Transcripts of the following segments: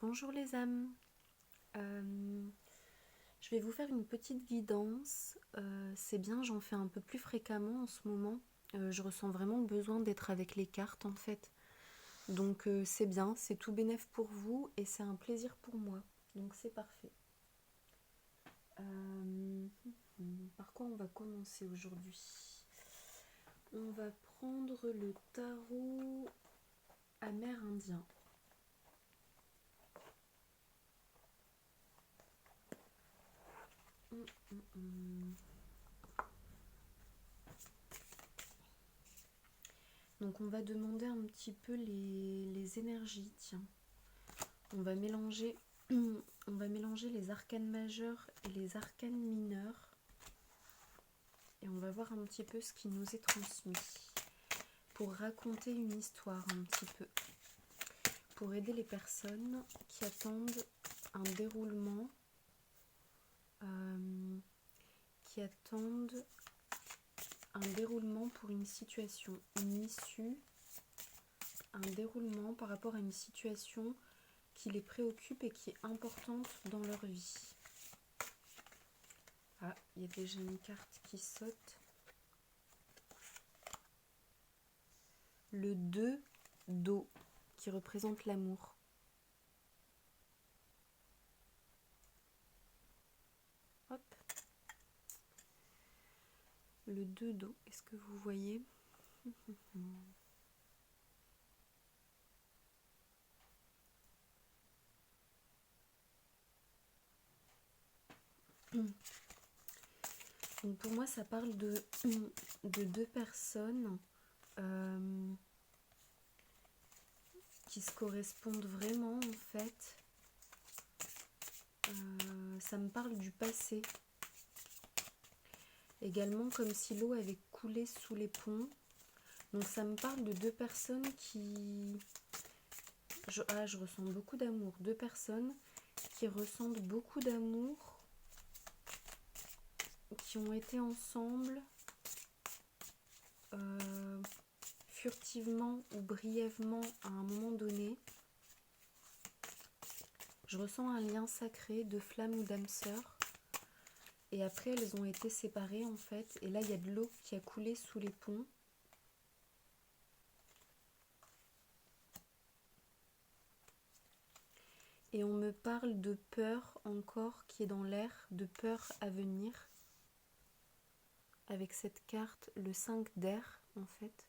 Bonjour les âmes. Euh, je vais vous faire une petite guidance. C'est bien, j'en fais un peu plus fréquemment en ce moment. Je ressens vraiment le besoin d'être avec les cartes en fait. Donc c'est bien, c'est tout bénef pour vous et c'est un plaisir pour moi. Donc c'est parfait. Euh, Par quoi on va commencer aujourd'hui? On va prendre le tarot amérindien. Hum, hum, hum. Donc on va demander un petit peu les énergies, tiens. On va mélanger, on va mélanger les arcanes majeurs et les arcanes mineurs. Et on va voir un petit peu ce qui nous est transmis. Pour raconter une histoire un petit peu. Pour aider les personnes qui attendent un déroulement, qui attendent un déroulement pour une situation, une issue, un déroulement par rapport à une situation qui les préoccupe et qui est importante dans leur vie. Ah, il y a déjà une carte qui saute. Le 2 d'eau qui représente l'amour. Hop. Le 2 d'eau, est-ce que vous voyez? Donc pour moi, ça parle de deux personnes qui se correspondent vraiment en fait. Ça me parle du passé. Également comme si l'eau avait coulé sous les ponts. Donc ça me parle de deux personnes qui... je ressens beaucoup d'amour. Deux personnes qui ressentent beaucoup d'amour, qui ont été ensemble furtivement ou brièvement à un moment donné. Je ressens un lien sacré de flamme ou d'âme sœur. Et après, elles ont été séparées en fait. Et là, il y a de l'eau qui a coulé sous les ponts. Et on me parle de peur encore qui est dans l'air, de peur à venir. Avec cette carte, le 5 d'air en fait.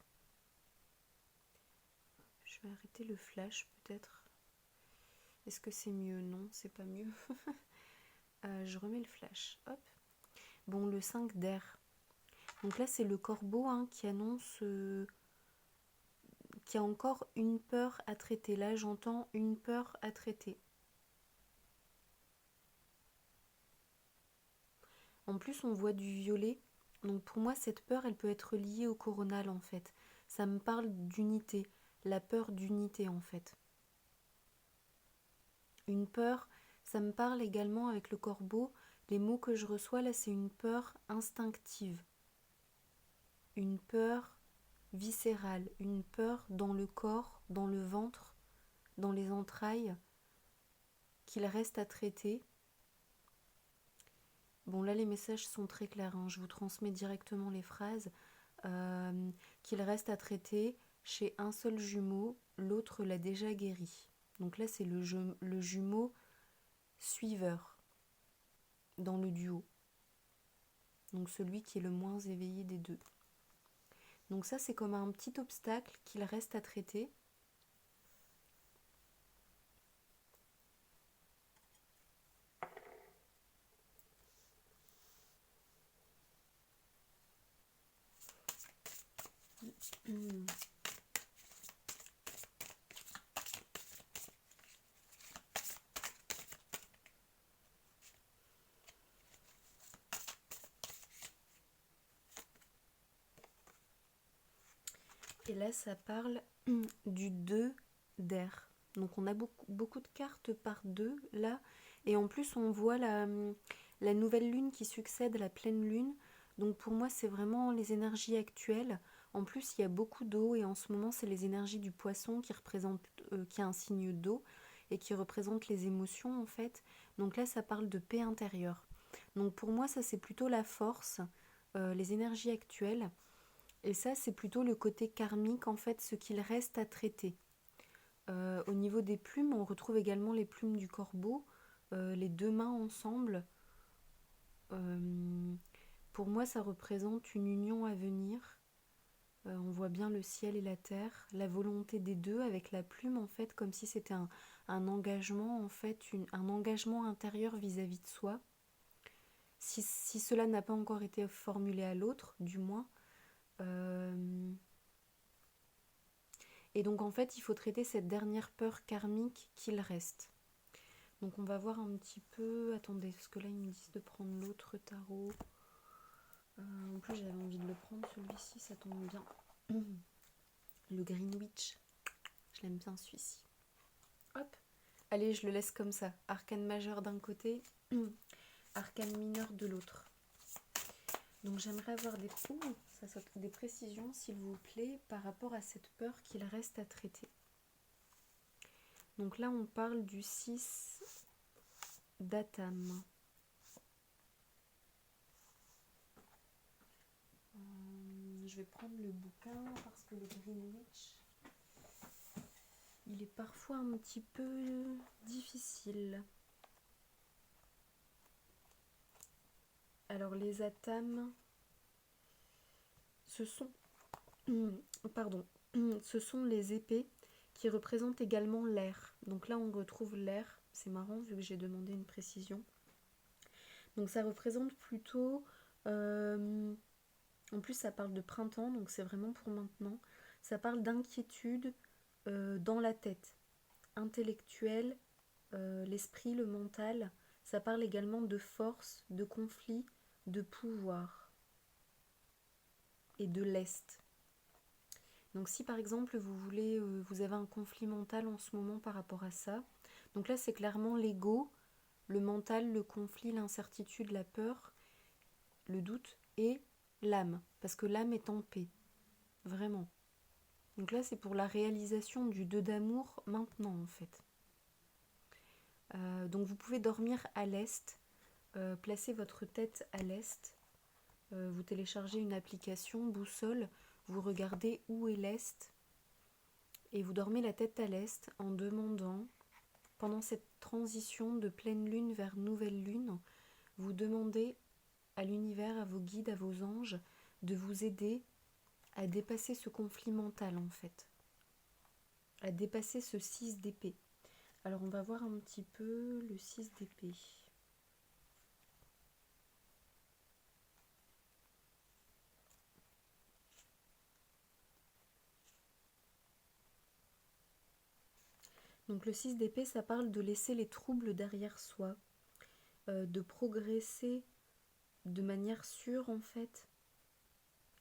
Je vais arrêter le flash peut-être. Est-ce que c'est mieux? Non, c'est pas mieux. Je remets le flash. Hop. Bon, le 5 d'air. Donc là, c'est le corbeau qui annonce qu'il y a encore une peur à traiter. Là, j'entends une peur à traiter. En plus, on voit du violet. Donc pour moi, cette peur, elle peut être liée au coronal en fait. Ça me parle d'unité. La peur d'unité en fait. Une peur, ça me parle également avec le corbeau. Les mots que je reçois là, c'est une peur instinctive. Une peur viscérale. Une peur dans le corps, dans le ventre, dans les entrailles, qu'il reste à traiter. Bon, là, les messages sont très clairs. Je vous transmets directement les phrases. Qu'il reste à traiter chez un seul jumeau, l'autre l'a déjà guéri. Donc là, c'est le jumeau suiveur dans le duo. Donc celui qui est le moins éveillé des deux. Donc ça, c'est comme un petit obstacle qu'il reste à traiter. Et là, ça parle du 2 d'air. Donc on a beaucoup de cartes par 2 là. Et en plus, on voit la nouvelle lune qui succède à la pleine lune. Donc pour moi, c'est vraiment les énergies actuelles. En plus, il y a beaucoup d'eau et en ce moment, c'est les énergies du poisson qui représentent, qui a un signe d'eau et qui représente les émotions en fait. Donc là, ça parle de paix intérieure. Donc pour moi, ça c'est plutôt la force, les énergies actuelles. Et ça, c'est plutôt le côté karmique en fait, ce qu'il reste à traiter. Au niveau des plumes, on retrouve également les plumes du corbeau, les deux mains ensemble. Euh, pour moi, ça représente une union à venir. On voit bien le ciel et la terre, la volonté des deux avec la plume en fait, comme si c'était un engagement en fait, un engagement intérieur vis-à-vis de soi. Si cela n'a pas encore été formulé à l'autre, du moins. Et donc en fait, il faut traiter cette dernière peur karmique qu'il reste. Donc on va voir un petit peu. Attendez, parce que là ils me disent de prendre l'autre tarot. En plus j'avais envie de le prendre celui-ci, ça tombe bien. Le Greenwich. Je l'aime bien celui-ci. Hop. Allez, je le laisse comme ça. Arcane majeur d'un côté, arcane mineur de l'autre. Donc j'aimerais avoir des précisions, s'il vous plaît, par rapport à cette peur qu'il reste à traiter. Donc là, on parle du 6 d'Atam. Je vais prendre le bouquin parce que le Greenwich, il est parfois un petit peu difficile. Alors les Atam, ce sont les épées qui représentent également l'air. Donc là on retrouve l'air, c'est marrant vu que j'ai demandé une précision. Donc ça représente plutôt, en plus ça parle de printemps, donc c'est vraiment pour maintenant. Ça parle d'inquiétude dans la tête, intellectuelle, l'esprit, le mental. Ça parle également de force, de conflit, de pouvoir et de lest. Donc si par exemple vous avez un conflit mental en ce moment par rapport à ça, donc là c'est clairement l'ego, le mental, le conflit, l'incertitude, la peur, le doute et l'âme, parce que l'âme est en paix, vraiment. Donc là c'est pour la réalisation du 2 d'amour maintenant en fait. Donc vous pouvez dormir à l'est, placez votre tête à l'est, vous téléchargez une application boussole, vous regardez où est l'est et vous dormez la tête à l'est en demandant, pendant cette transition de pleine lune vers nouvelle lune, vous demandez à l'univers, à vos guides, à vos anges de vous aider à dépasser ce conflit mental en fait, à dépasser ce 6 d'épée. Alors on va voir un petit peu le 6 d'épée. Donc le 6 d'épée, ça parle de laisser les troubles derrière soi, de progresser de manière sûre en fait,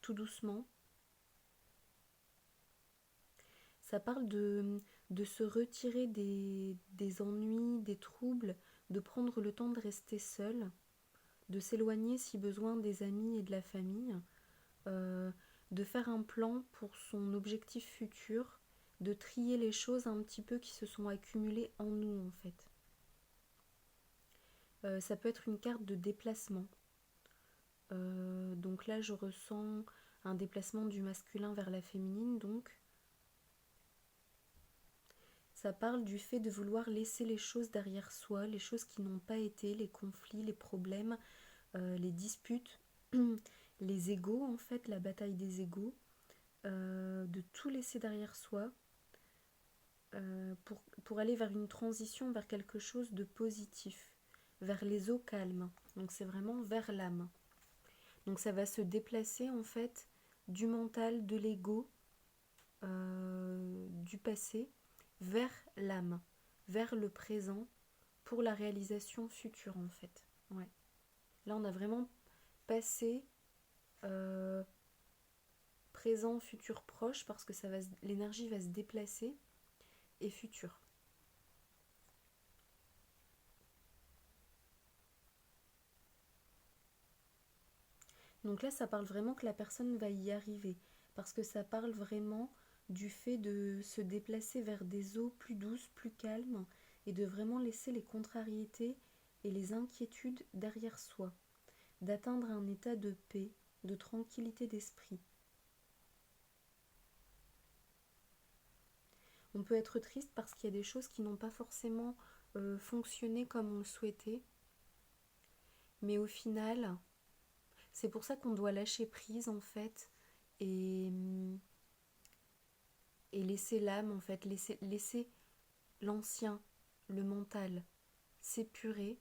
tout doucement. Ça parle de se retirer des ennuis, des troubles, de prendre le temps de rester seul, de s'éloigner si besoin des amis et de la famille, de faire un plan pour son objectif futur, de trier les choses un petit peu qui se sont accumulées en nous en fait. Ça peut être une carte de déplacement. Donc là je ressens un déplacement du masculin vers la féminine, donc ça parle du fait de vouloir laisser les choses derrière soi, les choses qui n'ont pas été, les conflits, les problèmes, les disputes, les égos en fait, la bataille des égos, de tout laisser derrière soi pour aller vers une transition, vers quelque chose de positif, vers les eaux calmes. Donc c'est vraiment vers l'âme. Donc ça va se déplacer en fait du mental, de l'ego, du passé, vers l'âme, vers le présent, pour la réalisation future en fait. Ouais. Là on a vraiment passé, présent, futur, proche, parce que l'énergie va se déplacer, et futur. Donc là ça parle vraiment que la personne va y arriver. parce que ça parle vraiment du fait de se déplacer vers des eaux plus douces, plus calmes, et de vraiment laisser les contrariétés et les inquiétudes derrière soi, d'atteindre un état de paix, de tranquillité d'esprit. On peut être triste parce qu'il y a des choses qui n'ont pas forcément fonctionné comme on le souhaitait, mais au final, c'est pour ça qu'on doit lâcher prise en fait et, et laisser l'âme en fait, laisser l'ancien, le mental s'épurer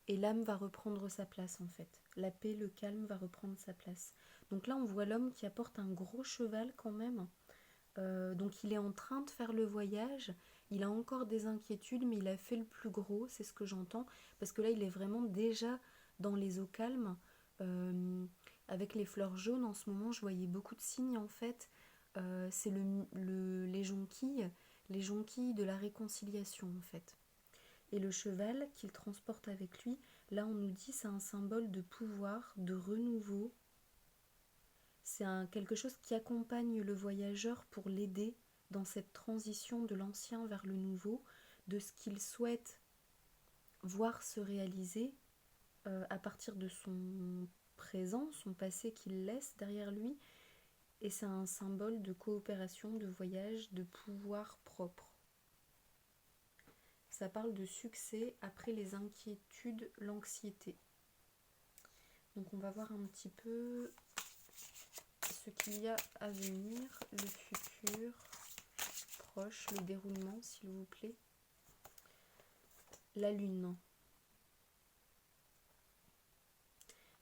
et l'âme va reprendre sa place en fait. La paix, le calme va reprendre sa place. Donc là on voit l'homme qui apporte un gros cheval quand même. Donc il est en train de faire le voyage, il a encore des inquiétudes mais il a fait le plus gros, c'est ce que j'entends, parce que là il est vraiment déjà dans les eaux calmes. Avec les fleurs jaunes en ce moment je voyais beaucoup de signes en fait. C'est les jonquilles de la réconciliation en fait. Et le cheval qu'il transporte avec lui, là on nous dit c'est un symbole de pouvoir, de renouveau. C'est quelque chose qui accompagne le voyageur pour l'aider dans cette transition de l'ancien vers le nouveau, de ce qu'il souhaite voir se réaliser à partir de son présent, son passé qu'il laisse derrière lui. Et c'est un symbole de coopération, de voyage, de pouvoir propre. Ça parle de succès après les inquiétudes, l'anxiété. Donc on va voir un petit peu ce qu'il y a à venir, le futur proche, le déroulement s'il vous plaît. La lune.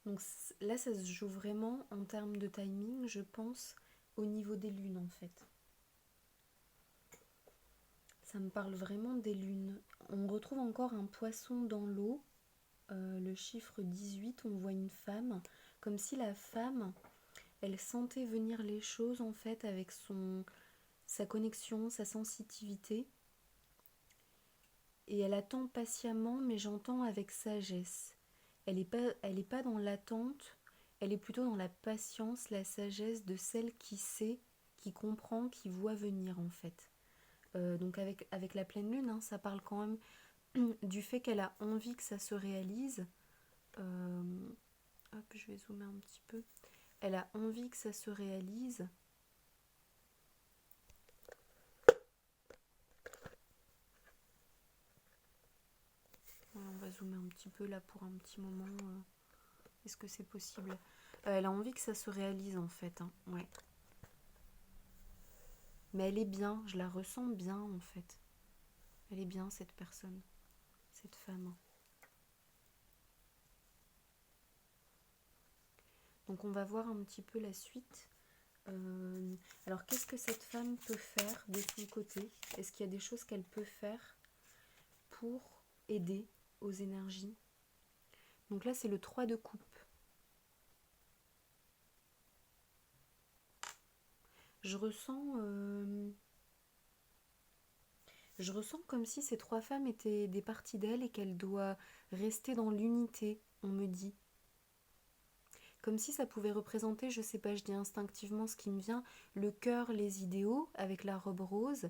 Donc là ça se joue vraiment en termes de timing, je pense, au niveau des lunes en fait. Ça me parle vraiment des lunes. On retrouve encore un poisson dans l'eau. Le chiffre 18, on voit une femme, comme si la femme, elle sentait venir les choses en fait avec sa connexion, sa sensitivité. Et elle attend patiemment, mais j'entends avec sagesse. Elle est pas dans l'attente, elle est plutôt dans la patience, la sagesse de celle qui sait, qui comprend, qui voit venir en fait. Donc avec la pleine lune, hein, ça parle quand même du fait qu'elle a envie que ça se réalise. Hop, je vais zoomer un petit peu. Elle a envie que ça se réalise. On va zoomer un petit peu là pour un petit moment. Est-ce que c'est possible? Elle a envie que ça se réalise en fait. Hein. Ouais. Mais elle est bien, je la ressens bien en fait. Elle est bien cette personne, cette femme. Donc on va voir un petit peu la suite. Alors qu'est-ce que cette femme peut faire de son côté? Est-ce qu'il y a des choses qu'elle peut faire pour aider aux énergies? Donc là c'est le 3 de coupe. Je ressens comme si ces trois femmes étaient des parties d'elle et qu'elle doit rester dans l'unité, on me dit. Comme si ça pouvait représenter, je sais pas, je dis instinctivement ce qui me vient, le cœur, les idéaux avec la robe rose,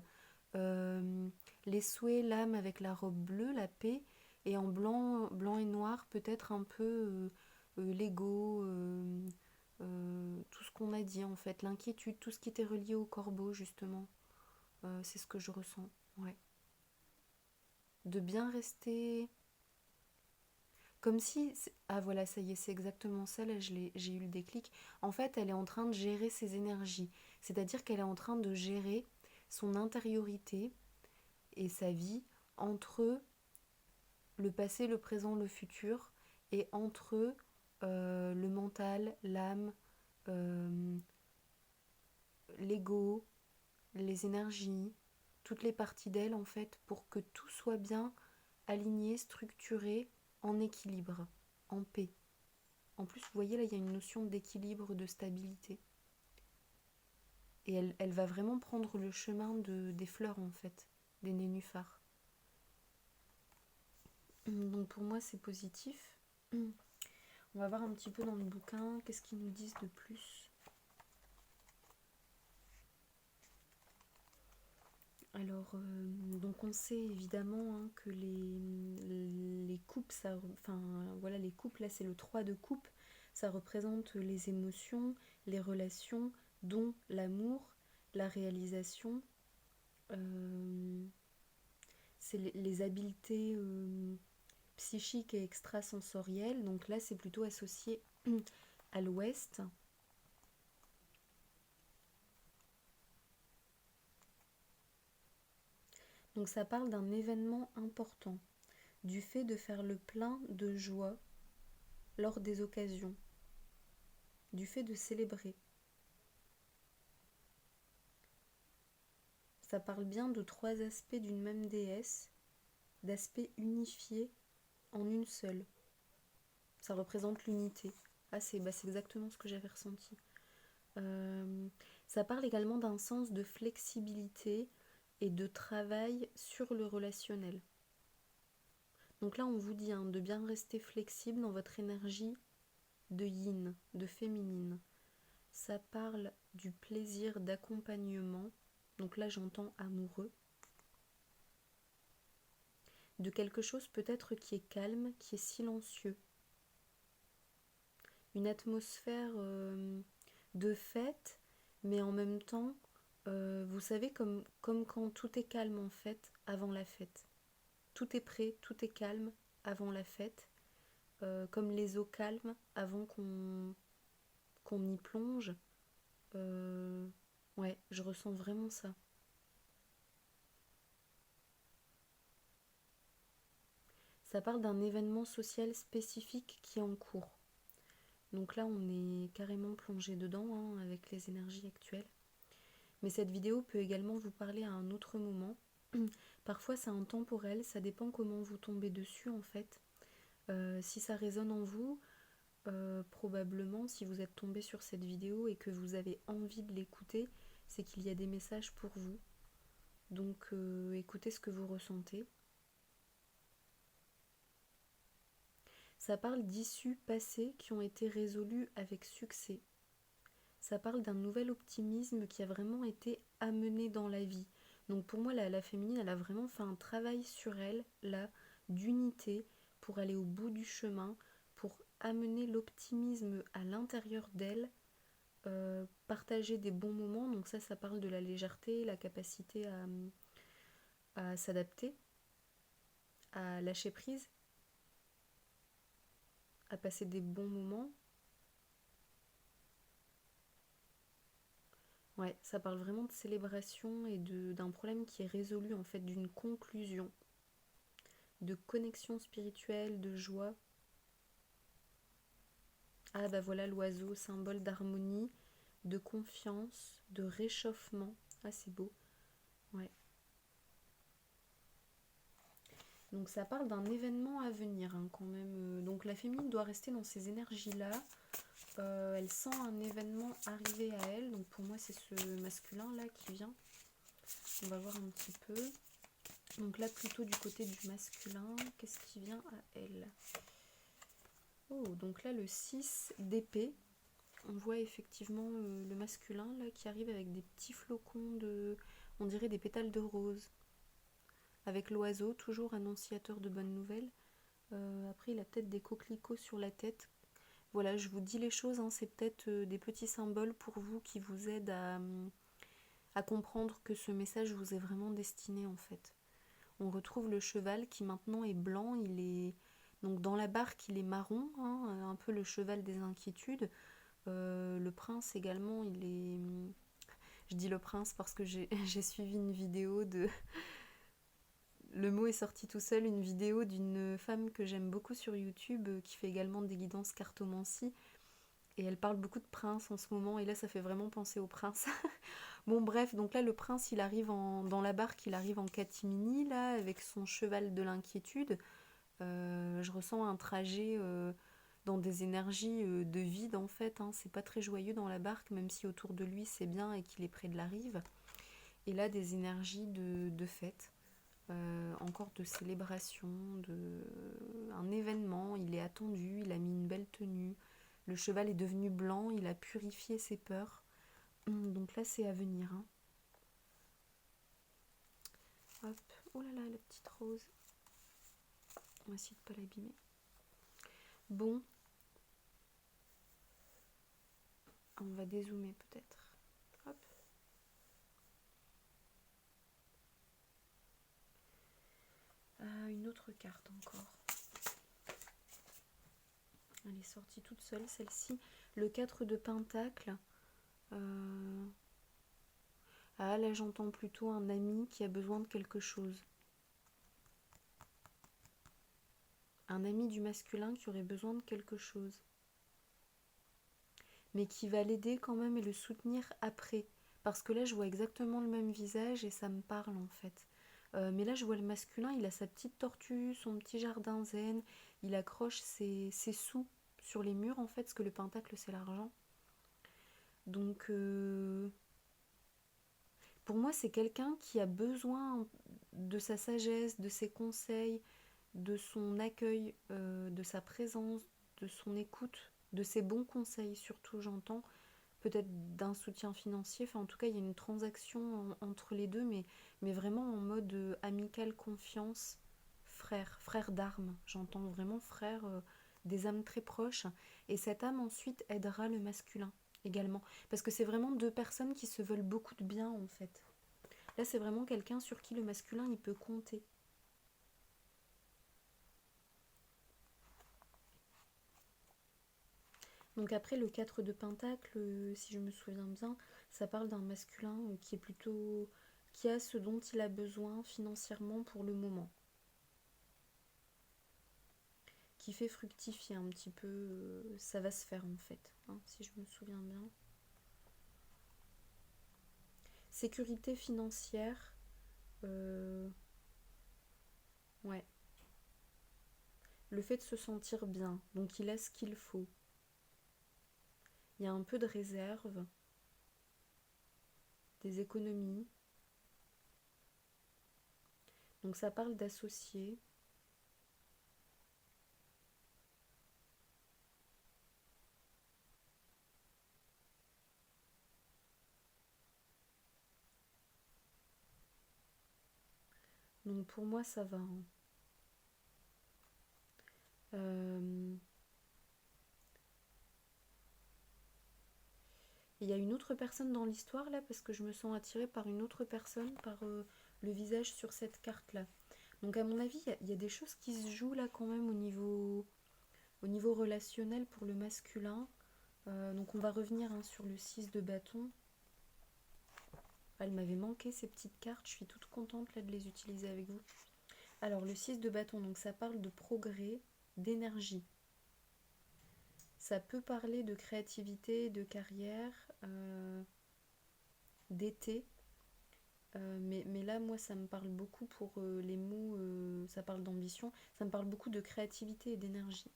les souhaits, l'âme avec la robe bleue, la paix, et en blanc, blanc et noir peut-être un peu l'ego, tout ce qu'on a dit en fait, l'inquiétude, tout ce qui était relié au corbeau justement. C'est ce que je ressens, ouais. De bien rester comme si... Ah voilà, ça y est, c'est exactement ça, là j'ai eu le déclic. En fait, elle est en train de gérer ses énergies. C'est-à-dire qu'elle est en train de gérer son intériorité et sa vie entre le passé, le présent, le futur, et entre le mental, l'âme, euh, l'ego, les énergies, toutes les parties d'elle en fait, pour que tout soit bien aligné, structuré, en équilibre, en paix. En plus, vous voyez là, il y a une notion d'équilibre, de stabilité. Et elle va vraiment prendre le chemin des fleurs en fait, des nénuphars. Donc pour moi, c'est positif. On va voir un petit peu dans le bouquin, qu'est-ce qu'ils nous disent de plus. Alors, donc on sait évidemment hein, que les coupes, enfin voilà, les coupes, là c'est le 3 de coupe, ça représente les émotions, les relations, dont l'amour, la réalisation, euh, c'est les habiletés psychiques et extrasensorielles. Donc là c'est plutôt associé à l'ouest. Donc ça parle d'un événement important, du fait de faire le plein de joie lors des occasions, du fait de célébrer. Ça parle bien de 3 aspects d'une même déesse, d'aspects unifiés en une seule. Ça représente l'unité. Ah, c'est exactement ce que j'avais ressenti. Euh, Ça parle également d'un sens de flexibilité et de travail sur le relationnel. Donc là, on vous dit hein, de bien rester flexible dans votre énergie de yin, de féminine. Ça parle du plaisir d'accompagnement. Donc là, j'entends amoureux. De quelque chose peut-être qui est calme, qui est silencieux. Une atmosphère de fête, mais en même temps, vous savez, comme quand tout est calme en fait, avant la fête. Tout est prêt, tout est calme avant la fête, comme les eaux calmes avant qu'on y plonge. Euh, ouais, je ressens vraiment ça. Ça parle d'un événement social spécifique qui est en cours. Donc là, on est carrément plongé dedans hein, avec les énergies actuelles. Mais cette vidéo peut également vous parler à un autre moment. Parfois, c'est intemporel, ça dépend comment vous tombez dessus en fait. Si ça résonne en vous, probablement, si vous êtes tombé sur cette vidéo et que vous avez envie de l'écouter, c'est qu'il y a des messages pour vous. Donc, écoutez ce que vous ressentez. Ça parle d'issues passées qui ont été résolues avec succès. Ça parle d'un nouvel optimisme qui a vraiment été amené dans la vie. Donc pour moi, la féminine, elle a vraiment fait un travail sur elle, là, d'unité, pour aller au bout du chemin, pour amener l'optimisme à l'intérieur d'elle, partager des bons moments. Donc ça parle de la légèreté, la capacité à s'adapter, à lâcher prise, à passer des bons moments. Ouais, ça parle vraiment de célébration et d'un problème qui est résolu en fait, d'une conclusion, de connexion spirituelle, de joie. Ah bah voilà l'oiseau, symbole d'harmonie, de confiance, de réchauffement. Ah c'est beau, ouais. Donc ça parle d'un événement à venir hein, quand même. Donc la féminine doit rester dans ces énergies-là. Elle sent un événement arriver à elle. Donc pour moi c'est ce masculin-là qui vient. On va voir un petit peu. Donc là plutôt du côté du masculin, qu'est-ce qui vient à elle? Oh, donc là le 6 d'épée. On voit effectivement le masculin là qui arrive avec des petits flocons de, on dirait des pétales de rose. Avec l'oiseau, toujours annonciateur de bonnes nouvelles. Après il a peut-être des coquelicots sur la tête. Voilà, je vous dis les choses, hein, c'est peut-être des petits symboles pour vous qui vous aident à comprendre que ce message vous est vraiment destiné en fait. On retrouve le cheval qui maintenant est blanc, il est donc dans la barque il est marron, hein, un peu le cheval des inquiétudes. Le prince également, il est... Je dis le prince parce que j'ai suivi une vidéo de... Le mot est sorti tout seul, une vidéo d'une femme que j'aime beaucoup sur YouTube qui fait également des guidances cartomancie. Et elle parle beaucoup de prince en ce moment, et là ça fait vraiment penser au prince. Bon bref, donc là le prince il arrive dans la barque, il arrive en catimini là, avec son cheval de l'inquiétude. Je ressens un trajet dans des énergies de vide en fait, hein. C'est pas très joyeux dans la barque, même si autour de lui c'est bien et qu'il est près de la rive. Et là des énergies de fête, encore de célébration, un événement, il est attendu, il a mis une belle tenue. Le cheval est devenu blanc, il a purifié ses peurs. Donc là, c'est à venir. Hein. Hop. Oh là là, la petite rose. On va essayer de pas l'abîmer. Bon. On va dézoomer peut-être. Hop. Une autre carte encore. Elle est sortie toute seule, celle-ci. Le 4 de Pentacle. Ah, là j'entends plutôt un ami qui a besoin de quelque chose. Un ami du masculin qui aurait besoin de quelque chose. Mais qui va l'aider quand même et le soutenir après. Parce que là je vois exactement le même visage et ça me parle en fait. Mais là je vois le masculin, il a sa petite tortue, son petit jardin zen, il accroche ses sous sur les murs en fait, parce que le pentacle c'est l'argent. Donc pour moi c'est quelqu'un qui a besoin de sa sagesse, de ses conseils, de son accueil, de sa présence, de son écoute, de ses bons conseils surtout j'entends, peut-être d'un soutien financier, enfin en tout cas il y a une transaction entre les deux, mais vraiment en mode amical, confiance, frère d'armes, j'entends vraiment frère, des âmes très proches, et cette âme ensuite aidera le masculin également, parce que c'est vraiment deux personnes qui se veulent beaucoup de bien en fait. Là c'est vraiment quelqu'un sur qui le masculin il peut compter. Donc après le 4 de Pentacle, si je me souviens bien, ça parle d'un masculin qui est plutôt qui a ce dont il a besoin financièrement pour le moment. Qui fait fructifier un petit peu, ça va se faire en fait, hein, si je me souviens bien. Sécurité financière, ouais. Le fait de se sentir bien, donc il a ce qu'il faut. Il y a un peu de réserve, des économies. Donc ça parle d'associés. Donc pour moi ça va. Hein. Il y a une autre personne dans l'histoire là, parce que je me sens attirée par une autre personne, par le visage sur cette carte là. Donc à mon avis, il y a des choses qui se jouent là quand même au niveau relationnel pour le masculin. Donc on va revenir hein, sur le 6 de bâton. Elle m'avait manqué ces petites cartes, je suis toute contente là de les utiliser avec vous. Alors le 6 de bâton, donc ça parle de progrès, d'énergie. Ça peut parler de créativité, de carrière, d'été. Mais là, moi, ça me parle beaucoup pour les mots, ça parle d'ambition, ça me parle beaucoup de créativité et d'énergie.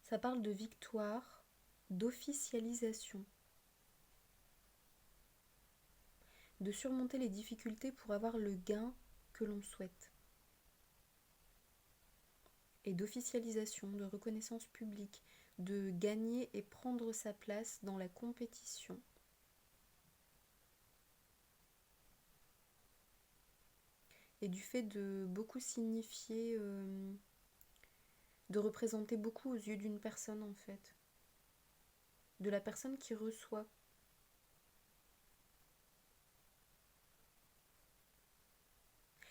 Ça parle de victoire, d'officialisation, de surmonter les difficultés pour avoir le gain que l'on souhaite. Et d'officialisation, de reconnaissance publique, de gagner et prendre sa place dans la compétition. Et du fait de beaucoup signifier, de représenter beaucoup aux yeux d'une personne en fait. De la personne qui reçoit.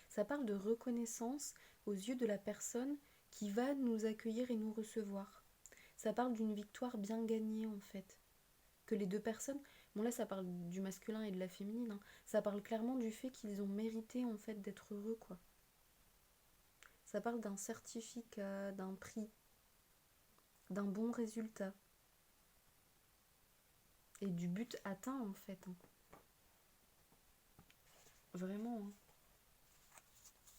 Ça parle de reconnaissance aux yeux de la personne qui va nous accueillir et nous recevoir. Ça parle d'une victoire bien gagnée en fait. Que les deux personnes, bon là ça parle du masculin et de la féminine, hein, ça parle clairement du fait qu'ils ont mérité en fait d'être heureux quoi. Ça parle d'un certificat, d'un prix, d'un bon résultat. Et du but atteint en fait. Hein. Vraiment. Hein.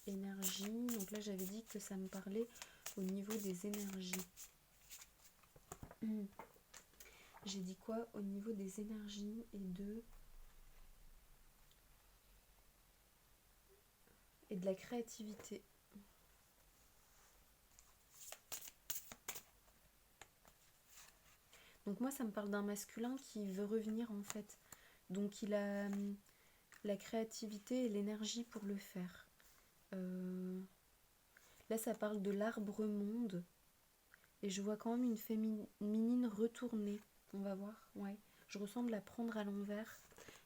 Énergie, donc là j'avais dit que ça me parlait au niveau des énergies. J'ai dit quoi au niveau des énergies et de la créativité. Donc moi, ça me parle d'un masculin qui veut revenir en fait. Donc il a la créativité et l'énergie pour le faire. Là, ça parle de l'arbre monde. Et je vois quand même une féminine retournée. On va voir, ouais. Je ressens de la prendre à l'envers.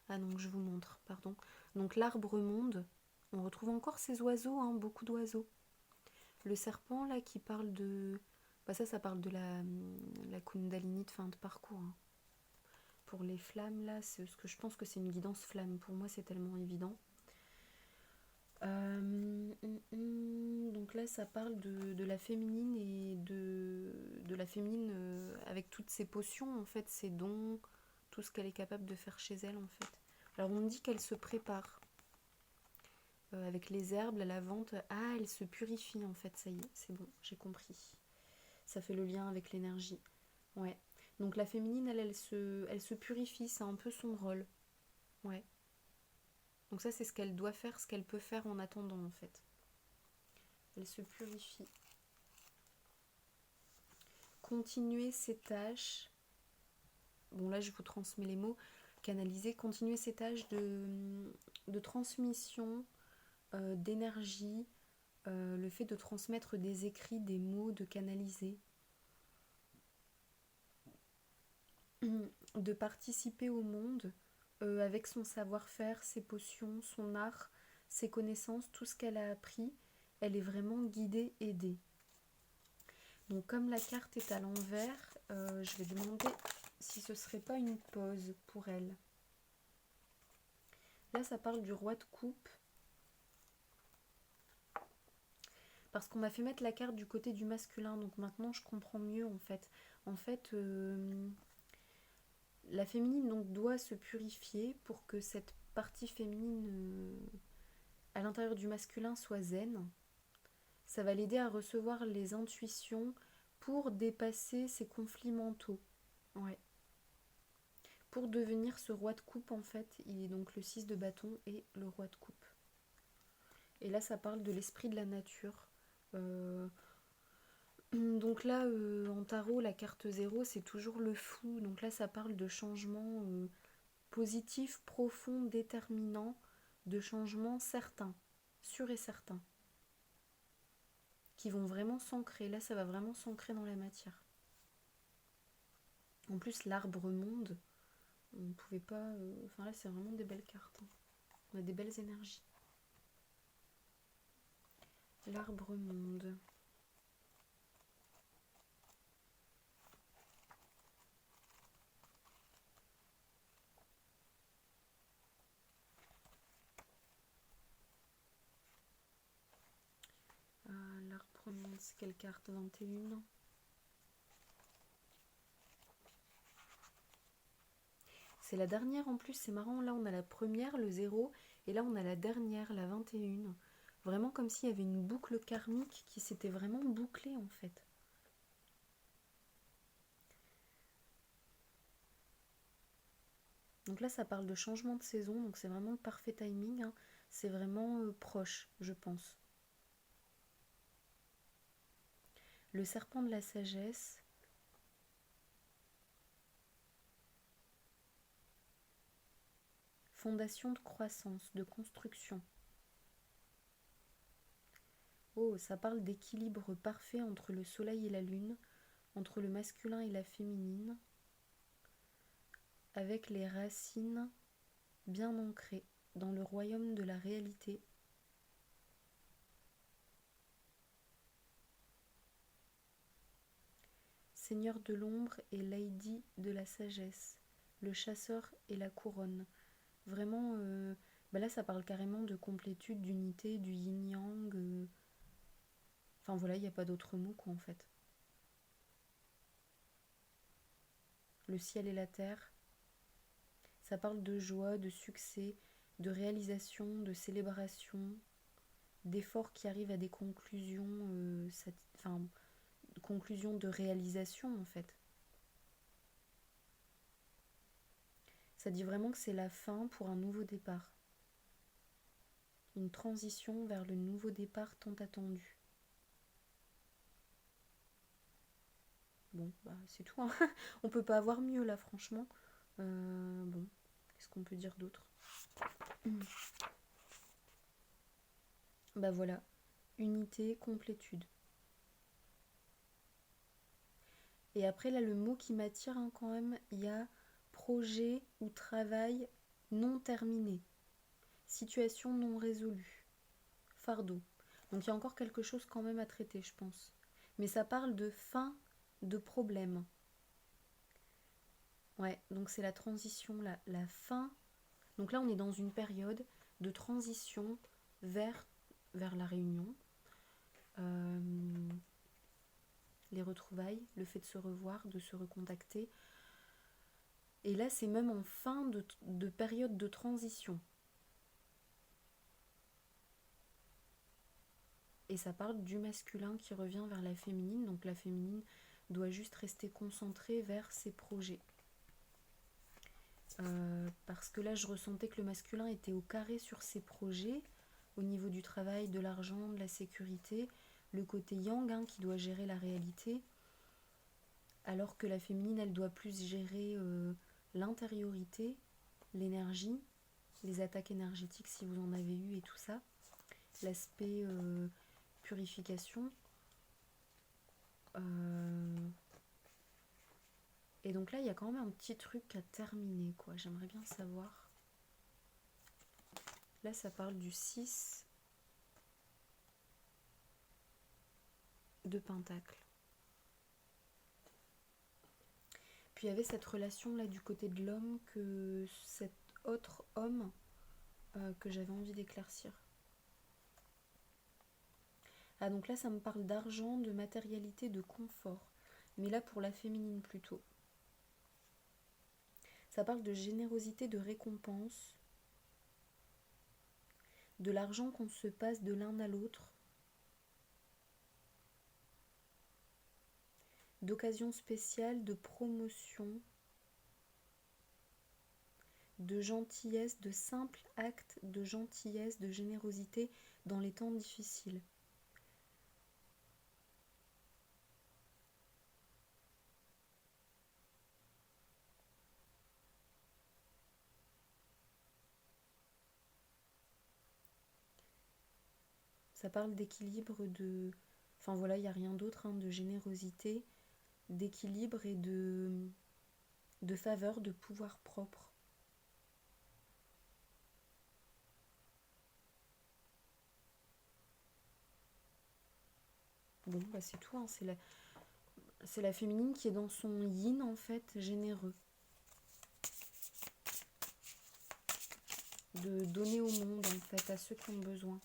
Ah non, je vous montre, pardon. Donc l'arbre monde, on retrouve encore ces oiseaux, hein, beaucoup d'oiseaux. Le serpent, là, qui parle de... Bah ça parle de la Kundalini de fin de parcours. Hein. Pour les flammes, là, c'est ce que je pense que c'est une guidance flamme. Pour moi, c'est tellement évident. Donc là, ça parle de la féminine et de la féminine avec toutes ses potions, en fait, ses dons, tout ce qu'elle est capable de faire chez elle, en fait. Alors, on me dit qu'elle se prépare avec les herbes, la lavande. Ah, elle se purifie, en fait, ça y est, c'est bon, j'ai compris. Ça fait le lien avec l'énergie. Ouais. Donc, la féminine, elle se purifie, c'est un peu son rôle. Ouais. Donc ça, c'est ce qu'elle doit faire, ce qu'elle peut faire en attendant, en fait. Elle se purifie. Continuer ses tâches. Bon, là, je vous transmets les mots. Canaliser, continuer ses tâches de transmission, d'énergie, le fait de transmettre des écrits, des mots, de canaliser. De participer au monde avec son savoir-faire, ses potions, son art, ses connaissances, tout ce qu'elle a appris. Elle est vraiment guidée, aidée. Donc comme la carte est à l'envers, je vais demander si ce serait pas une pause pour elle. Là, ça parle du roi de coupe. Parce qu'on m'a fait mettre la carte du côté du masculin, donc maintenant je comprends mieux en fait. En fait, la féminine donc doit se purifier pour que cette partie féminine à l'intérieur du masculin soit zen. Ça va l'aider à recevoir les intuitions pour dépasser ses conflits mentaux. Ouais. Pour devenir ce roi de coupe, en fait, il est donc le 6 de bâton et le roi de coupe. Et là, ça parle de l'esprit de la nature. Donc là, en tarot, la carte 0, c'est toujours le fou. Donc là, ça parle de changements positifs, profonds, déterminants, de changements certains, sûrs et certains, qui vont vraiment s'ancrer. Là, ça va vraiment s'ancrer dans la matière. En plus, l'arbre monde, on ne pouvait pas... Enfin là, c'est vraiment des belles cartes. Hein. On a des belles énergies. L'arbre monde. L'arbre monde, c'est quelle carte? 21. C'est la dernière en plus, c'est marrant. Là, on a la première, le 0, et là, on a la dernière, la 21. Vraiment comme s'il y avait une boucle karmique qui s'était vraiment bouclée en fait. Donc là, ça parle de changement de saison, donc c'est vraiment le parfait timing. Hein. C'est vraiment proche, je pense. Le serpent de la sagesse. Fondation de croissance, de construction. Oh, ça parle d'équilibre parfait entre le soleil et la lune, entre le masculin et la féminine, avec les racines bien ancrées dans le royaume de la réalité. Seigneur de l'ombre et Lady de la sagesse, le chasseur et la couronne. Vraiment, là ça parle carrément de complétude, d'unité, du yin-yang. Enfin voilà, il n'y a pas d'autre mot quoi en fait. Le ciel et la terre. Ça parle de joie, de succès, de réalisation, de célébration, d'efforts qui arrivent à des conclusions, conclusions de réalisation en fait. Ça dit vraiment que c'est la fin pour un nouveau départ. Une transition vers le nouveau départ tant attendu. Bon, bah c'est tout, hein. On peut pas avoir mieux là, franchement. Bon, qu'est-ce qu'on peut dire d'autre? Bah voilà, unité, complétude. Et après, là, le mot qui m'attire hein, quand même, il y a projet ou travail non terminé, situation non résolue, fardeau. Donc il y a encore quelque chose quand même à traiter, je pense. Mais ça parle de fin de problème. Ouais, donc c'est la transition, la fin. Donc là, on est dans une période de transition vers, vers la réunion, euh, les retrouvailles, le fait de se revoir, de se recontacter. Et là, c'est même en fin de période de transition. Et ça parle du masculin qui revient vers la féminine. Donc la féminine doit juste rester concentrée vers ses projets. Parce que là, je ressentais que le masculin était au carré sur ses projets, au niveau du travail, de l'argent, de la sécurité. Le côté yang hein, qui doit gérer la réalité. Alors que la féminine, elle doit plus gérer l'intériorité, l'énergie, les attaques énergétiques si vous en avez eu et tout ça. L'aspect purification. Et donc là, il y a quand même un petit truc à terminer, quoi. J'aimerais bien savoir. Là, ça parle du 6 de pentacle. Puis il y avait cette relation-là du côté de l'homme que cet autre homme que j'avais envie d'éclaircir. Ah, donc là, ça me parle d'argent, de matérialité, de confort. Mais là, pour la féminine plutôt. Ça parle de générosité, de récompense, de l'argent qu'on se passe de l'un à l'autre, d'occasion spéciale, de promotion, de gentillesse, de simples actes de gentillesse, de générosité dans les temps difficiles. Ça parle d'équilibre, de... Enfin voilà, il n'y a rien d'autre, hein, de générosité, d'équilibre et de faveur, de pouvoir propre. Bon, bah c'est tout, hein, c'est la féminine qui est dans son yin en fait, généreux. De donner au monde en fait, à ceux qui ont besoin.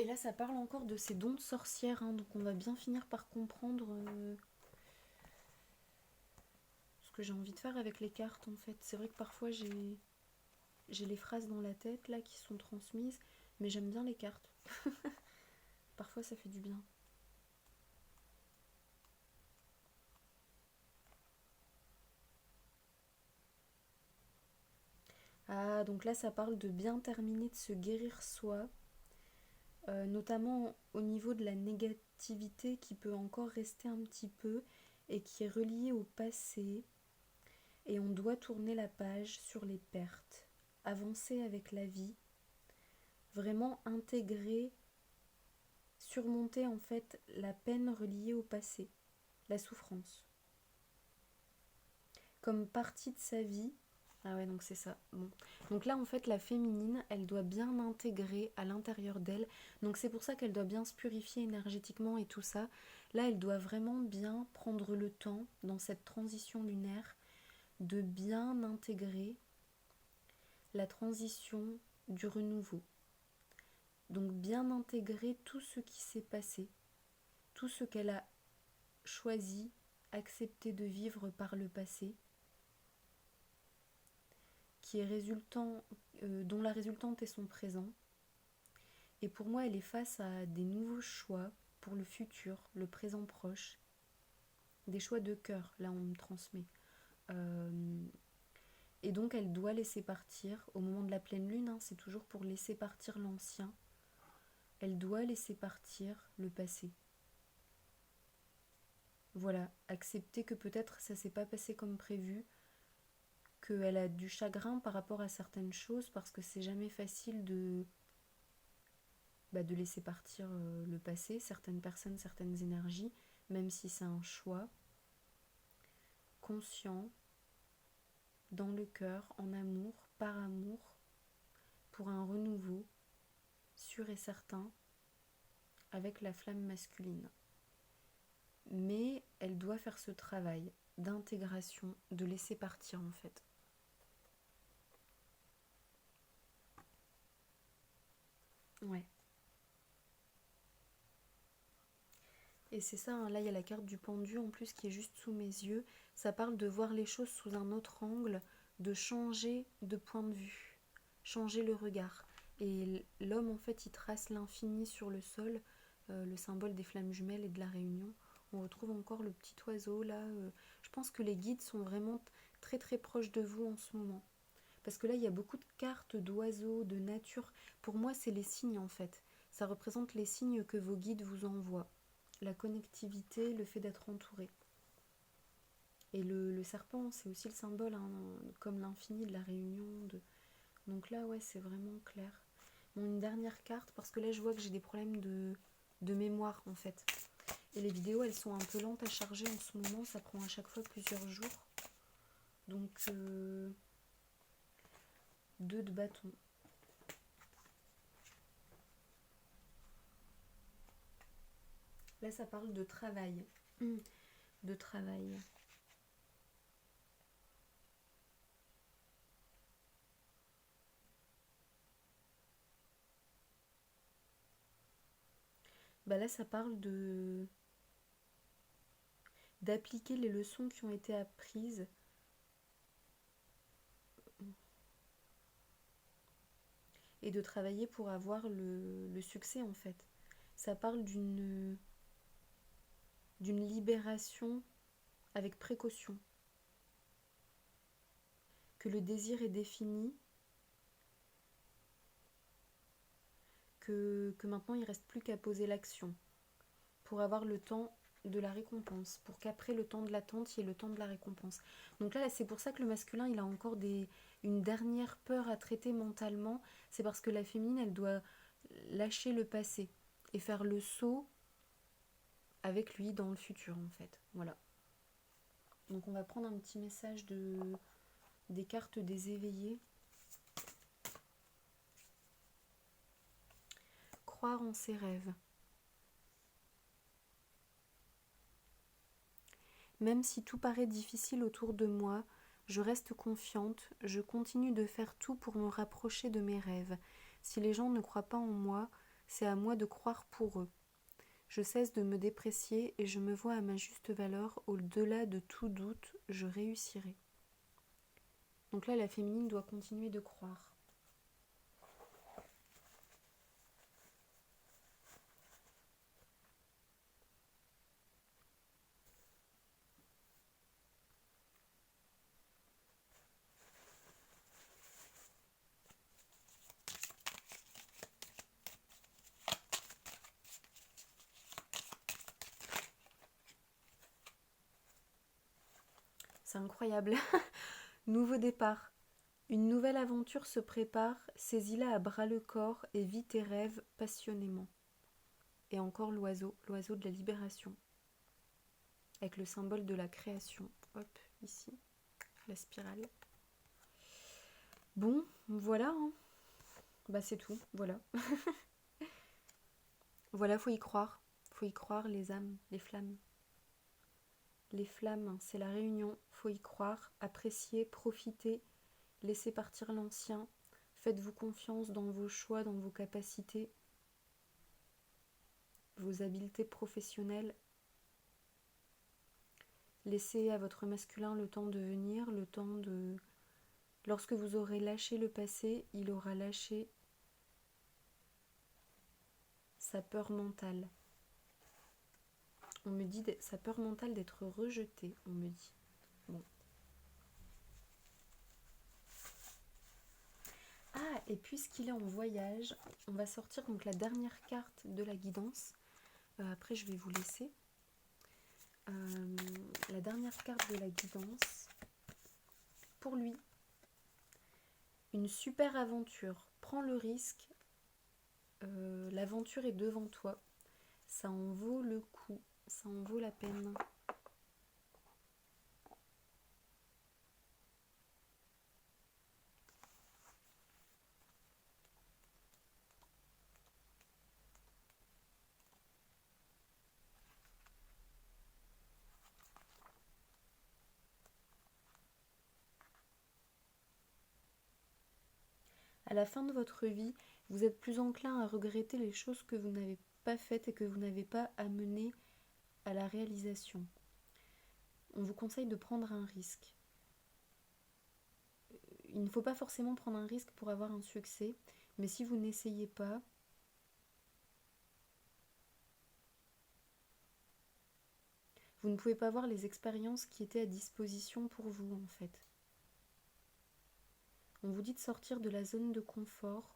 Et là, ça parle encore de ces dons de sorcière, hein, donc on va bien finir par comprendre ce que j'ai envie de faire avec les cartes en fait. C'est vrai que parfois j'ai les phrases dans la tête là qui sont transmises, mais j'aime bien les cartes. Parfois ça fait du bien. Ah, donc là ça parle de bien terminer, de se guérir soi, notamment au niveau de la négativité qui peut encore rester un petit peu et qui est reliée au passé. Et on doit tourner la page sur les pertes, avancer avec la vie, vraiment intégrer, surmonter en fait la peine reliée au passé, la souffrance. Comme partie de sa vie. Ah ouais, donc c'est ça. Bon. Donc là, en fait, la féminine, elle doit bien intégrer à l'intérieur d'elle. Donc c'est pour ça qu'elle doit bien se purifier énergétiquement et tout ça. Là, elle doit vraiment bien prendre le temps, dans cette transition lunaire, de bien intégrer la transition du renouveau. Donc bien intégrer tout ce qui s'est passé, tout ce qu'elle a choisi, accepté de vivre par le passé, qui est résultant, dont la résultante est son présent. Et pour moi, elle est face à des nouveaux choix pour le futur, le présent proche, des choix de cœur, là on me transmet. Et donc elle doit laisser partir, au moment de la pleine lune, hein, c'est toujours pour laisser partir l'ancien, elle doit laisser partir le passé. Voilà, accepter que peut-être ça s'est pas passé comme prévu, qu'elle a du chagrin par rapport à certaines choses, parce que c'est jamais facile de laisser partir le passé, certaines personnes, certaines énergies, même si c'est un choix conscient, dans le cœur, en amour, par amour, pour un renouveau sûr et certain avec la flamme masculine. Mais elle doit faire ce travail d'intégration, de laisser partir en fait. Ouais. Et c'est ça, hein, là il y a la carte du pendu en plus qui est juste sous mes yeux. Ça parle de voir les choses sous un autre angle, de changer de point de vue, changer le regard. Et l'homme en fait il trace l'infini sur le sol, le symbole des flammes jumelles et de la réunion. On retrouve encore le petit oiseau là. Je pense que les guides sont vraiment très très proches de vous en ce moment. Parce que là il y a beaucoup de cartes d'oiseaux, de nature. Pour moi c'est les signes en fait. Ça représente les signes que vos guides vous envoient. La connectivité, le fait d'être entouré. Et le serpent, c'est aussi le symbole, hein, comme l'infini de la réunion. Donc là, ouais, c'est vraiment clair. Bon, une dernière carte, parce que là, je vois que j'ai des problèmes de mémoire, en fait. Et les vidéos, elles sont un peu lentes à charger en ce moment. Ça prend à chaque fois plusieurs jours. Donc, 2 de bâton. Là, ça parle de travail. De travail. Bah là, ça parle d'appliquer les leçons qui ont été apprises et de travailler pour avoir le succès en fait. Ça parle d'une libération avec précaution. Que le désir est défini, que maintenant il ne reste plus qu'à poser l'action pour avoir le temps de la récompense, pour qu'après le temps de l'attente, il y ait le temps de la récompense. Donc là, c'est pour ça que le masculin, il a encore une dernière peur à traiter mentalement. C'est parce que la féminine, elle doit lâcher le passé et faire le saut avec lui dans le futur, en fait. Voilà. Donc on va prendre un petit message des cartes des éveillés. Croire en ses rêves. Même si tout paraît difficile autour de moi, je reste confiante, je continue de faire tout pour me rapprocher de mes rêves. Si les gens ne croient pas en moi, c'est à moi de croire pour eux. Je cesse de me déprécier et je me vois à ma juste valeur, au-delà de tout doute, je réussirai. Donc là, la féminine doit continuer de croire. C'est incroyable. Nouveau départ. Une nouvelle aventure se prépare, saisis-la à bras le corps et vis tes rêves passionnément. Et encore l'oiseau de la libération. Avec le symbole de la création. Hop, ici, la spirale. Bon, voilà. Hein. Bah c'est tout, voilà. Voilà, faut y croire. Faut y croire, les âmes, les flammes. Les flammes, c'est la réunion. Faut y croire, apprécier, profiter, laisser partir l'ancien. Faites-vous confiance dans vos choix, dans vos capacités, vos habiletés professionnelles. Laissez à votre masculin le temps de venir, le temps de... Lorsque vous aurez lâché le passé, il aura lâché sa peur mentale. On me dit sa peur mentale d'être rejeté, on me dit. Bon. Et puisqu'il est en voyage, on va sortir donc la dernière carte de la guidance. Après, je vais vous laisser. La dernière carte de la guidance. Pour lui, une super aventure. Prends le risque. L'aventure est devant toi. Ça en vaut le coup. Ça en vaut la peine. À la fin de votre vie, vous êtes plus enclin à regretter les choses que vous n'avez pas faites et que vous n'avez pas amenées à la réalisation. On vous conseille de prendre un risque. Il ne faut pas forcément prendre un risque pour avoir un succès, mais si vous n'essayez pas, vous ne pouvez pas voir les expériences qui étaient à disposition pour vous en fait. On vous dit de sortir de la zone de confort,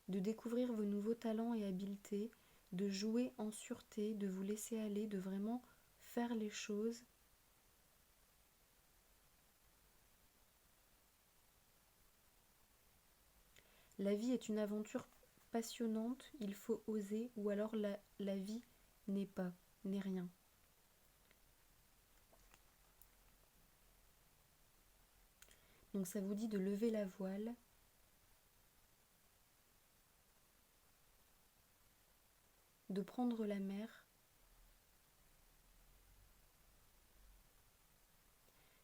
de découvrir vos nouveaux talents et habiletés, de jouer en sûreté, de vous laisser aller, de vraiment faire les choses. La vie est une aventure passionnante, il faut oser, ou alors la vie n'est pas, n'est rien. Donc ça vous dit de lever la voile, de prendre la mer,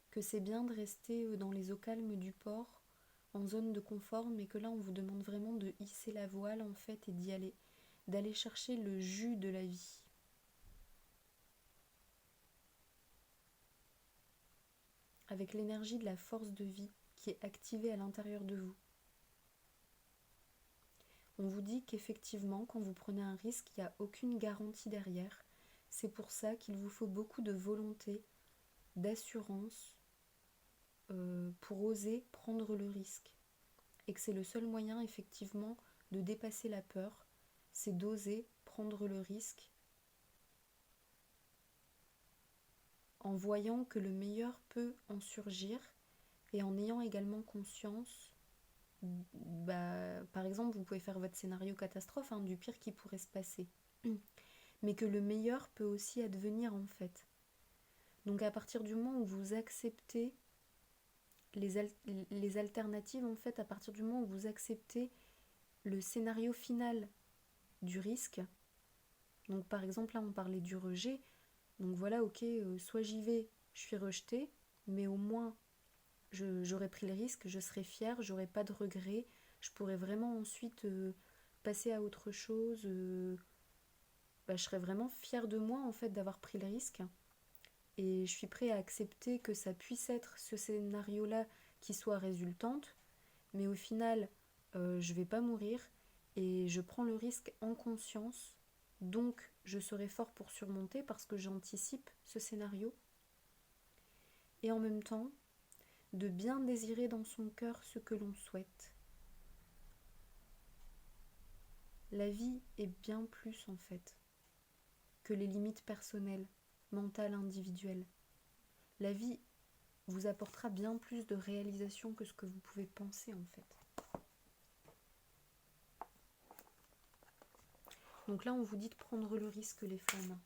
que c'est bien de rester dans les eaux calmes du port, en zone de confort, mais que là on vous demande vraiment de hisser la voile en fait et d'y aller, d'aller chercher le jus de la vie. Avec l'énergie de la force de vie qui est activée à l'intérieur de vous. On vous dit qu'effectivement, quand vous prenez un risque, il n'y a aucune garantie derrière. C'est pour ça qu'il vous faut beaucoup de volonté, d'assurance pour oser prendre le risque. Et que c'est le seul moyen, effectivement, de dépasser la peur, c'est d'oser prendre le risque en voyant que le meilleur peut en surgir et en ayant également conscience. Par exemple, vous pouvez faire votre scénario catastrophe du pire qui pourrait se passer. Mais que le meilleur peut aussi advenir en fait. Donc à partir du moment où vous acceptez les alternatives, en fait, à partir du moment où vous acceptez le scénario final du risque, donc par exemple là on parlait du rejet, donc voilà, ok, soit j'y vais, je suis rejetée, mais au moins j'aurais pris le risque, je serais fière, j'aurais pas de regrets, je pourrais vraiment ensuite passer à autre chose, je serais vraiment fière de moi en fait d'avoir pris le risque. Et je suis prête à accepter que ça puisse être ce scénario-là qui soit résultante, mais au final, je vais pas mourir et je prends le risque en conscience, donc je serai fort pour surmonter parce que j'anticipe ce scénario. Et en même temps, de bien désirer dans son cœur ce que l'on souhaite. La vie est bien plus en fait que les limites personnelles, mentales, individuelles. La vie vous apportera bien plus de réalisation que ce que vous pouvez penser en fait. Donc là, on vous dit de prendre le risque, les femmes.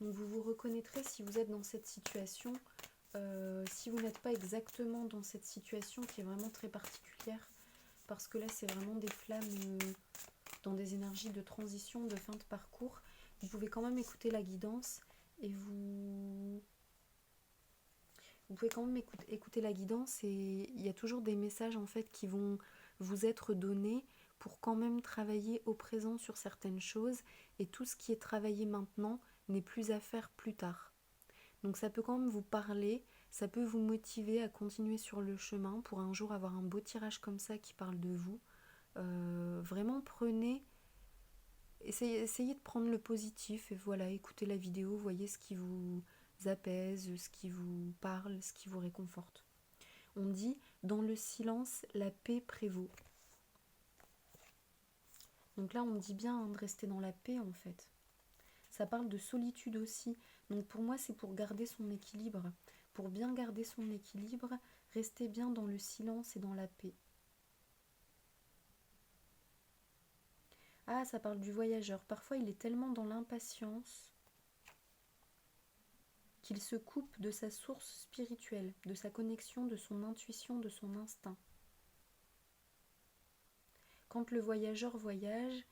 Donc vous vous reconnaîtrez si vous êtes dans cette situation. Si vous n'êtes pas exactement dans cette situation qui est vraiment très particulière, parce que là, c'est vraiment des flammes dans des énergies de transition, de fin de parcours. Vous pouvez quand même écouter la guidance et vous pouvez quand même écouter la guidance et il y a toujours des messages en fait qui vont vous être donnés pour quand même travailler au présent sur certaines choses et tout ce qui est travaillé maintenant n'est plus à faire plus tard. Donc ça peut quand même vous parler, ça peut vous motiver à continuer sur le chemin pour un jour avoir un beau tirage comme ça qui parle de vous. Vraiment essayez de prendre le positif et voilà, écoutez la vidéo, voyez ce qui vous apaise, ce qui vous parle, ce qui vous réconforte. On dit dans le silence, la paix prévaut. Donc là, on dit bien de rester dans la paix en fait. Ça parle de solitude aussi. Donc pour moi, c'est pour garder son équilibre. Pour bien garder son équilibre, restez bien dans le silence et dans la paix. Ah, ça parle du voyageur. Parfois, il est tellement dans l'impatience qu'il se coupe de sa source spirituelle, de sa connexion, de son intuition, de son instinct. Quand le voyageur voyage,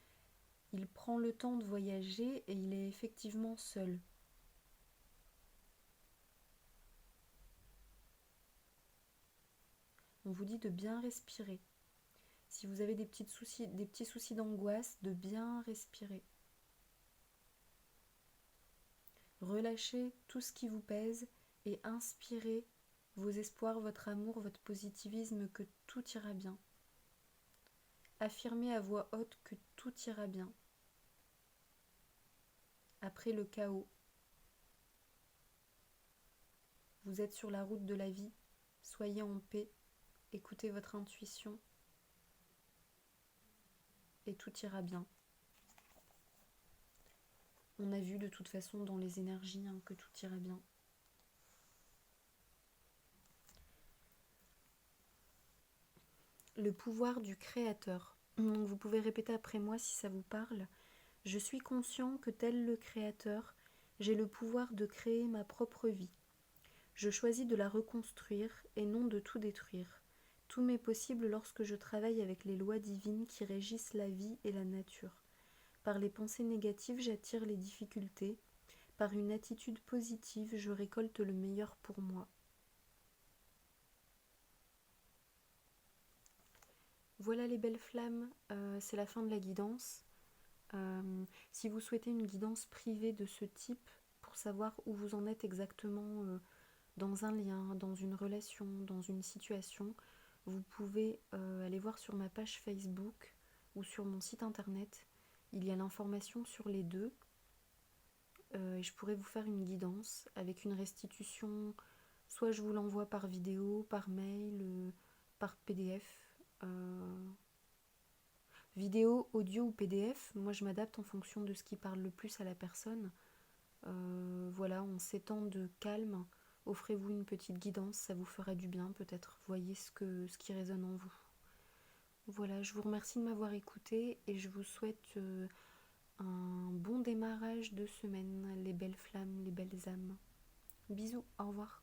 il prend le temps de voyager et il est effectivement seul. On vous dit de bien respirer. Si vous avez des petits soucis d'angoisse, de bien respirer. Relâchez tout ce qui vous pèse et inspirez vos espoirs, votre amour, votre positivisme, que tout ira bien. Affirmez à voix haute que tout ira bien. Après le chaos, vous êtes sur la route de la vie, soyez en paix, écoutez votre intuition et tout ira bien. On a vu de toute façon dans les énergies que tout ira bien. Le pouvoir du créateur. Donc vous pouvez répéter après moi si ça vous parle. Je suis conscient que tel le créateur, j'ai le pouvoir de créer ma propre vie. Je choisis de la reconstruire et non de tout détruire. Tout m'est possible lorsque je travaille avec les lois divines qui régissent la vie et la nature. Par les pensées négatives, j'attire les difficultés. Par une attitude positive, je récolte le meilleur pour moi. Voilà les belles flammes, c'est la fin de la guidance. Si vous souhaitez une guidance privée de ce type pour savoir où vous en êtes exactement dans un lien, dans une relation, dans une situation, vous pouvez aller voir sur ma page Facebook ou sur mon site internet. Il y a l'information sur les deux. Et je pourrais vous faire une guidance avec une restitution. Soit je vous l'envoie par vidéo, par mail, par PDF. Vidéo, audio ou PDF, moi je m'adapte en fonction de ce qui parle le plus à la personne. Voilà, en ces temps de calme, offrez-vous une petite guidance, ça vous fera du bien peut-être. Voyez ce qui résonne en vous. Voilà, je vous remercie de m'avoir écouté et je vous souhaite un bon démarrage de semaine, les belles flammes, les belles âmes. Bisous, au revoir.